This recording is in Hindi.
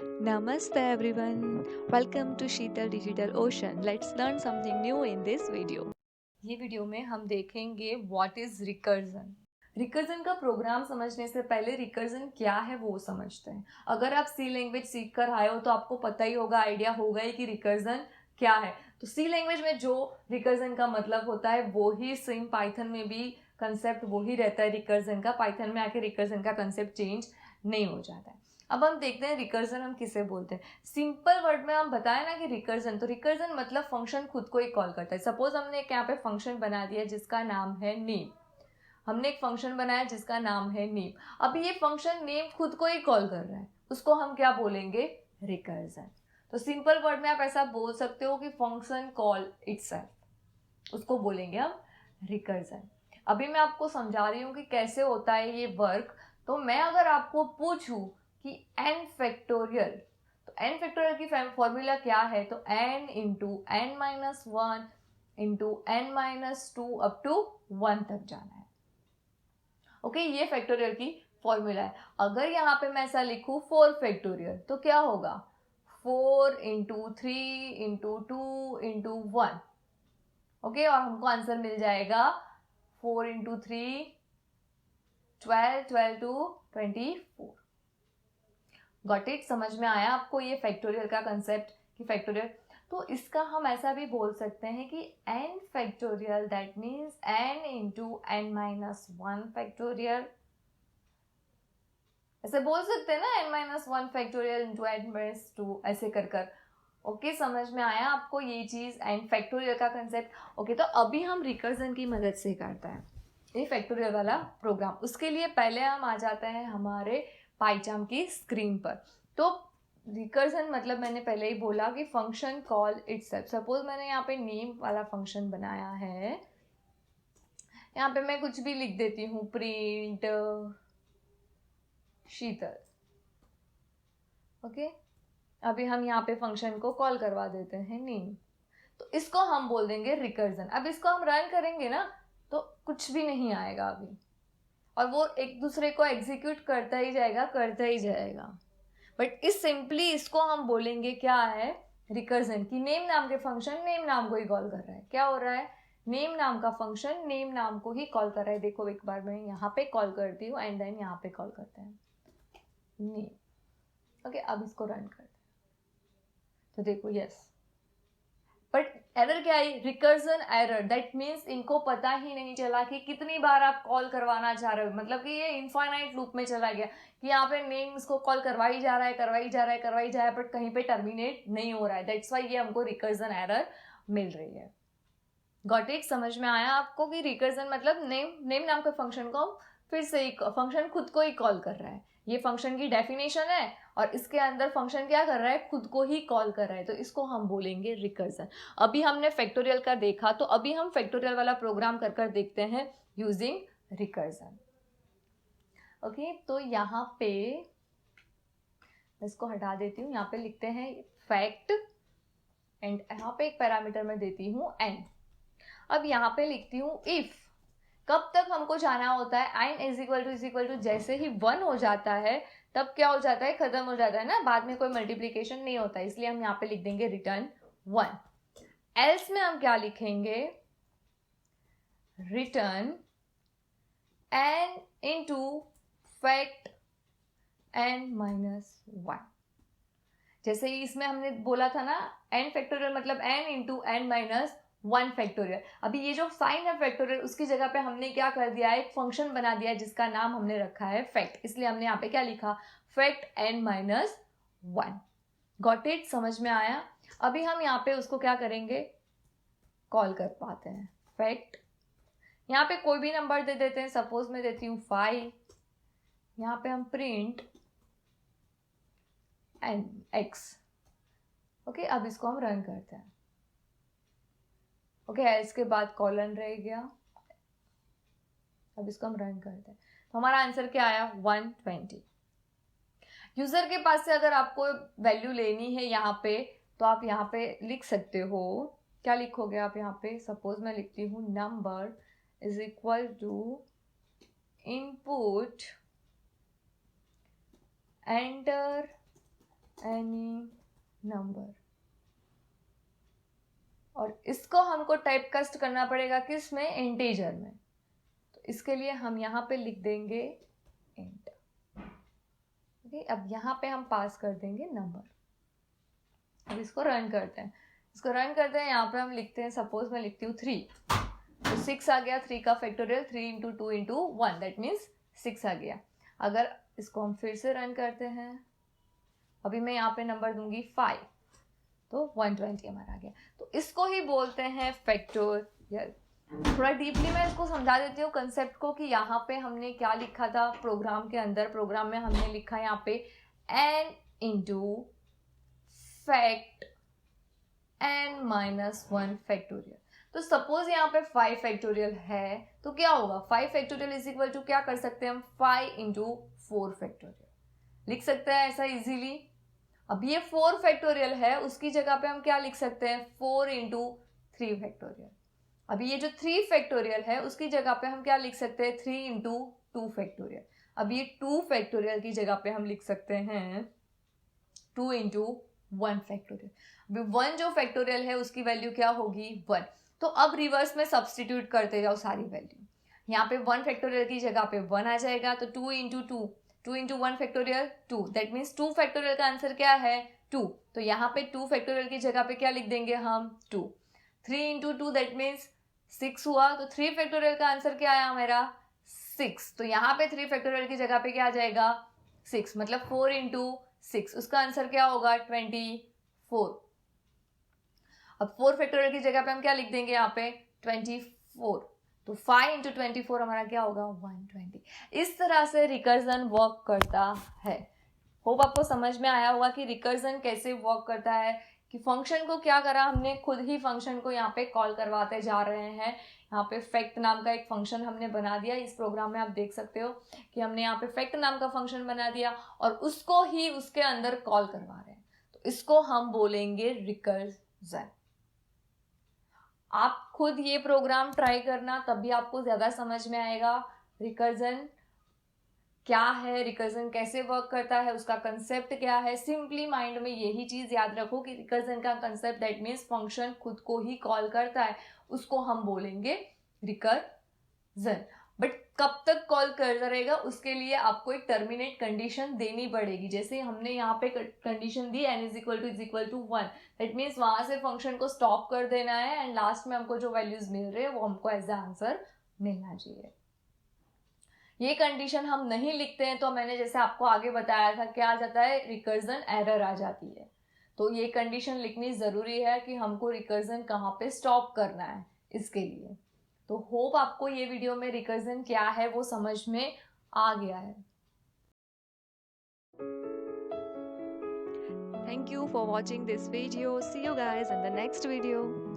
Namaste everyone. Welcome to Sheetal Digital Ocean. Let's learn something new in this video. ये वीडियो में हम देखेंगे व्हाट इज रिकर्जन। रिकर्जन का प्रोग्राम समझने से पहले रिकर्जन क्या है वो समझते हैं। अगर आप सी लैंग्वेज सीख कर आए हो तो आपको पता ही होगा, आइडिया होगा ही कि रिकर्जन क्या है। तो सी लैंग्वेज में जो रिकर्जन का मतलब होता है वो ही सेम पाइथन में भी कंसेप्ट वही रहता है रिकर्जन का। पाइथन में आके रिकर्जन का कंसेप्ट चेंज नहीं हो जाता है। अब हम देखते हैं रिकर्जन हम किसे बोलते हैं। सिंपल वर्ड में हम बताएं ना कि रिकर्जन, तो रिकर्जन मतलब फंक्शन खुद को ही कॉल करता है। सपोज हमने एक यहाँ पे फंक्शन बना दिया जिसका नाम है नेम। हमने एक फंक्शन बनाया जिसका नाम है नेम। अभी ये फंक्शन नेम खुद को ही कॉल कर रहा है, उसको हम क्या बोलेंगे? रिकर्जन। तो सिंपल वर्ड में आप ऐसा बोल सकते हो कि फंक्शन कॉल इटसेल्फ, उसको बोलेंगे हम रिकर्जन। अभी मैं आपको समझा रही हूँ कि कैसे होता है ये वर्क। तो मैं अगर आपको पूछूं कि n फैक्टोरियल, तो n फैक्टोरियल की फॉर्मूला क्या है? तो n into n minus one into n minus two up to 1 तक जाना है। ओके, ये फैक्टोरियल की फॉर्मूला है। अगर यहाँ पे मैं ऐसा लिखूं 4 फैक्टोरियल तो क्या होगा? 4 into three into two into one. Okay, और हमको आंसर मिल जाएगा 4 into three 12, 12 two 24। Got it? समझ में आया आपको ये फैक्टोरियल का कंसेप्ट कि फैक्टोरियल। तो इसका हम ऐसा भी बोल सकते हैं कि n factorial that means n into n minus one factorial. ऐसे बोल सकते हैं ना, n minus one factorial into n minus two, ऐसे कर कर। ओके, समझ में आया आपको ये चीज एन फैक्टोरियल का कंसेप्ट? ओके, तो अभी हम रिकर्जन की मदद से करते हैं ये फैक्टोरियल वाला प्रोग्राम। उसके लिए पहले हम आ जाते हैं हमारे पाइचाम की स्क्रीन पर। तो रिकर्जन मतलब मैंने पहले ही बोला कि फंक्शन कॉल इटसेल्फ। सपोज मैंने यहाँ पे नेम वाला फंक्शन बनाया है, यहाँ पे मैं कुछ भी लिख देती हूँ, प्रिंट शीतल। ओके, अभी हम यहाँ पे फंक्शन को कॉल करवा देते हैं नेम, तो इसको हम बोल देंगे रिकर्जन। अब इसको हम रन करेंगे ना तो कुछ भी नहीं आएगा अभी, और वो एक दूसरे को एग्जीक्यूट करता ही जाएगा, करता ही जाएगा। बट इस सिंपली इसको हम बोलेंगे क्या है? रिकर्जन। की नेम नाम के फंक्शन नेम नाम को ही कॉल कर रहा है। क्या हो रहा है? नेम नाम का फंक्शन नेम नाम को ही कॉल कर रहा है। देखो एक बार मैं यहाँ पे कॉल करती हूँ एंड देन यहाँ पे कॉल करते हैं नेम। ओके, अब इसको रन करते हैं तो देखो यस, बट एरर क्या आई? Recursion error. दैट मीन्स इनको पता ही नहीं चला कि कितनी बार आप कॉल करवाना चाह रहे हो। मतलब कि ये इनफाइनाइट लूप में चला गया कि यहाँ पे नेम इसको कॉल करवाई जा रहा है, करवाई जा रहा है, करवाई जा रहा है, बट कहीं पे टर्मिनेट नहीं हो रहा है। दैट्स वाई ये हमको रिकर्जन एरर मिल रही है। Got it? समझ में आया आपको कि रिकर्जन मतलब नेम नाम के फंक्शन को फिर से फंक्शन खुद को ही कॉल कर रहा है। ये फंक्शन की डेफिनेशन है और इसके अंदर फंक्शन क्या कर रहा है? खुद को ही कॉल कर रहा है, तो इसको हम बोलेंगे रिकर्जन। अभी हमने फैक्टोरियल का देखा, तो अभी हम फैक्टोरियल वाला प्रोग्राम कर कर देखते हैं यूजिंग रिकर्जन। ओके, तो यहाँ पे इसको हटा देती हूँ। यहाँ पे लिखते हैं फैक्ट एंड यहाँ पे एक पैरामीटर में देती हूँ n। अब यहाँ पे लिखती हूँ इफ। कब तक हमको जाना होता है? n इज इक्वल टू जैसे ही 1 हो जाता है तब क्या हो जाता है? खत्म हो जाता है ना, बाद में कोई मल्टीप्लीकेशन नहीं होता, इसलिए हम यहाँ पे लिख देंगे रिटर्न 1। एल्स में हम क्या लिखेंगे? Return n into fact n minus one. जैसे ही इसमें हमने बोला था ना n फैक्टोरियल मतलब n into n minus one factorial. अभी ये जो साइन है फैक्टोरियल, उसकी जगह पे हमने क्या कर दिया है? एक फंक्शन बना दिया है जिसका नाम हमने रखा है फैक्ट, इसलिए हमने यहाँ पे क्या लिखा? Fact n minus one. Got it? समझ में आया? अभी हम यहाँ पे उसको क्या करेंगे? कॉल कर पाते हैं फैक्ट। यहाँ पे कोई भी नंबर दे देते हैं, सपोज मैं देती हूँ 5। यहाँ पे हम प्रिंट एन एक्स। ओके, अब इसको हम रन करते हैं। ओके, एल्स के बाद कॉलन रह गया। अब इसको हम रन करते हैं तो हमारा आंसर क्या आया? 120। यूजर के पास से अगर आपको वैल्यू लेनी है यहाँ पे तो आप यहाँ पे लिख सकते हो। क्या लिखोगे आप यहाँ पे? सपोज मैं लिखती हूँ number is equal to input enter any number, और इसको हमको टाइप कास्ट करना पड़ेगा किस में, इंटीजर में। तो इसके लिए हम यहाँ पे लिख देंगे इंट। ओके, अब यहाँ पे हम पास कर देंगे नंबर। अब इसको रन करते हैं, यहाँ पे हम लिखते हैं, सपोज मैं लिखती हूँ 3, तो 6 आ गया। 3 का factorial 3 into 2 into 1, that means 6 आ गया। अगर इसको हम फिर से रन करते हैं, अभी मैं यहाँ पे नंबर दूंगी 5, तो 120 हमारा आ गया। तो इसको ही बोलते हैं फैक्टोरियल। थोड़ा डीपली मैं इसको समझा देती हूँ कंसेप्ट को, कि यहाँ पे हमने क्या लिखा था प्रोग्राम के अंदर। प्रोग्राम में हमने लिखा यहाँ पे n into fact n minus 1 factorial. तो सपोज यहाँ पे 5 फैक्टोरियल है, तो क्या होगा, 5 फैक्टोरियल इज इक्वल टू क्या कर सकते हैं हम, 5 इंटू 4 फैक्टोरियल लिख सकते हैं ऐसा इजीली। अब ये 4 फैक्टोरियल है, उसकी जगह पे हम क्या लिख सकते हैं, 4 इंटू 3 फैक्टोरियल। अभी ये जो 3 फैक्टोरियल है, उसकी जगह पे हम क्या लिख सकते हैं, 3 इंटू 2 फैक्टोरियल। अब ये 2 फैक्टोरियल की जगह पे हम लिख सकते हैं 2 इंटू 1 फैक्टोरियल। अभी 1 जो फैक्टोरियल है उसकी वैल्यू क्या होगी, 1। तो अब रिवर्स में सब्सटीट्यूट करते जाओ सारी वैल्यू। यहाँ पे 1 फैक्टोरियल की जगह पे 1 आ जाएगा, तो 2 into 2, 2 into 1 factorial 2, that means 2 factorial का आंसर क्या है, 2। तो यहाँ पे 2 फैक्टोरियल की जगह पे क्या लिख देंगे हम, 2। 3 इंटू 2 दैट मीन्स 6 हुआ, तो 3 फैक्टोरियल का आंसर क्या आया मेरा, 6। तो यहाँ पे 3 फैक्टोरियल की जगह पे क्या आ जाएगा, 6, मतलब 4 इंटू 6, उसका आंसर क्या होगा, 24। अब 4 फैक्टोरियल की जगह पे हम क्या लिख देंगे यहाँ पे, 24। तो 5 इंटू 24 हमारा क्या होगा, 120। इस तरह से रिकर्जन वर्क करता है। होप आपको समझ में आया होगा कि रिकर्जन कैसे वर्क करता है, कि फंक्शन को क्या करा हमने, खुद ही फंक्शन को यहाँ पे कॉल करवाते जा रहे हैं। यहाँ पे फैक्ट नाम का एक फंक्शन हमने बना दिया। इस प्रोग्राम में आप देख सकते हो कि हमने यहाँ पे फैक्ट नाम का फंक्शन बना दिया और उसको ही उसके अंदर कॉल करवा रहे हैं। तो इसको हम बोलेंगे रिकर्जन। आप खुद ये प्रोग्राम ट्राई करना, तभी आपको ज्यादा समझ में आएगा रिकर्जन क्या है, रिकर्जन कैसे वर्क करता है, उसका कंसेप्ट क्या है। सिंपली माइंड में यही चीज याद रखो कि रिकर्जन का कंसेप्ट दैट मीन्स फंक्शन खुद को ही कॉल करता है, उसको हम बोलेंगे रिकर्जन। बट कब तक कॉल करता रहेगा, उसके लिए आपको एक टर्मिनेट कंडीशन देनी पड़ेगी। जैसे हमने यहाँ पे कंडीशन दी n is equal to 1, that means वहां से फंक्शन को स्टॉप कर देना है एंड लास्ट में हमको जो वैल्यूज मिल रहे हैं वो हमको एज अ आंसर मिलना चाहिए। ये कंडीशन हम नहीं लिखते हैं तो मैंने जैसे आपको आगे बताया था क्या आ जाता है, रिकर्जन एरर आ जाती है। तो ये कंडीशन लिखनी जरूरी है कि हमको रिकर्जन कहाँ पे स्टॉप करना है इसके लिए। तो होप आपको ये वीडियो में रिकर्जन क्या है वो समझ में आ गया है। Thank you for watching this video. See you guys in the next video.